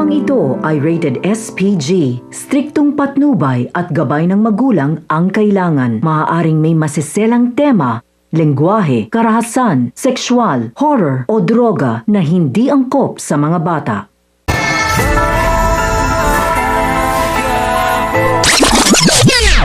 Programang ito ay rated SPG. Striktong patnubay at gabay ng magulang ang kailangan. Maaaring may masiselang tema, lengguwahe, karahasan, sexual, horror o droga na hindi angkop sa mga bata.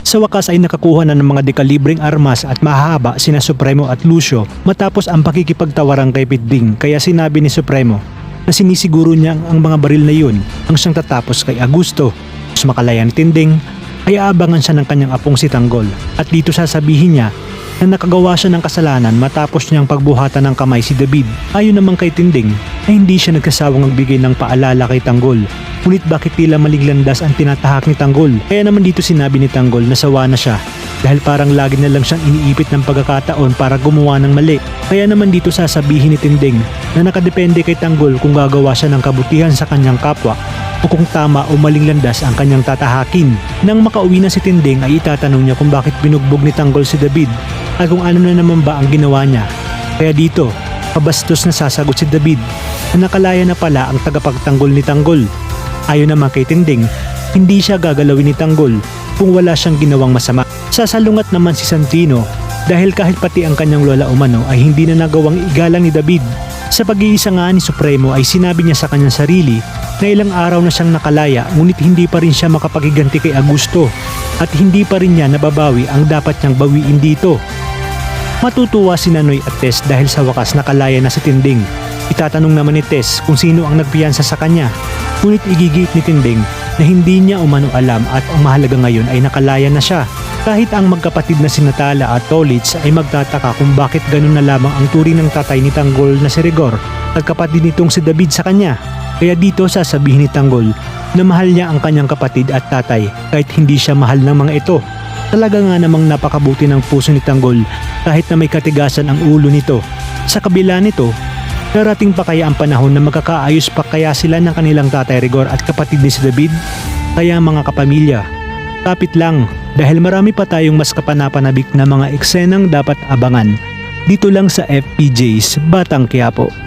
Sa wakas ay nakakuha na ng mga dekalibreng armas at mahaba sina Supremo at Lucio matapos ang pakikipagtawarang kay Pitding, kaya sinabi ni Supremo na sinisiguro niya ang mga baril na yun ang siyang tatapos kay Augusto. Mas makalaya ni Tinding ay aabangan siya ng kanyang apong si Tanggol at dito sasabihin niya na nakagawa siya ng kasalanan matapos niyang pagbuhatan ng kamay si David. Ayon naman kay Tinding ay hindi siya nagkasawang magbigay ng paalala kay Tanggol. Ngunit bakit tila maliglandas ang tinatahak ni Tanggol? Kaya naman dito sinabi ni Tanggol na sawa na siya dahil parang lagi na lang siyang iniipit ng pagkakataon para gumawa ng mali. Kaya naman dito sasabihin ni Tinding na nakadepende kay Tanggol kung gagawa siya ng kabutihan sa kanyang kapwa o kung tama o maling landas ang kanyang tatahakin. Nang makauwi na si Tinding ay itatanong niya kung bakit binugbog ni Tanggol si David at kung ano na naman ba ang ginawa niya. Kaya dito, pabastos na sasagot si David na nakalaya na pala ang tagapagtanggol ni Tanggol. Ayon naman kay Tinding, hindi siya gagalawin ni Tanggol kung wala siyang ginawang masama. Sasalungat naman si Santino dahil kahit pati ang kanyang lola umano ay hindi na nagawang igalang ni David. Sa pag-iisa nga ni Supremo ay sinabi niya sa kanyang sarili na ilang araw na siyang nakalaya ngunit hindi pa rin siya makapagiganti kay Augusto at hindi pa rin niya nababawi ang dapat niyang bawiin dito. Matutuwa si Nanoy at Tess dahil sa wakas nakalaya na si Tinding. Itatanong naman ni Tess kung sino ang nagpiyansa sa kanya. Ngunit igigit ni Tinding na hindi niya umano alam at ang mahalaga ngayon ay nakalaya na siya. Kahit ang magkapatid na si Natala at Tolitz ay magtataka kung bakit ganun na lamang ang turing ng tatay ni Tanggol na si Rigor at kapatid nitong si David sa kanya. Kaya dito sasabihin ni Tanggol na mahal niya ang kanyang kapatid at tatay kahit hindi siya mahal ng mga ito. Talaga nga namang napakabuti ng puso ni Tanggol kahit na may katigasan ang ulo nito. Sa kabila nito, darating pa kaya ang panahon na magkakaayos pa kaya sila ng kanilang tatay Rigor at kapatid ni si David? Kaya mga kapamilya, kapit lang dahil marami pa tayong mas kapanapanabik na mga eksenang dapat abangan dito lang sa FPJ's Batang Quiapo.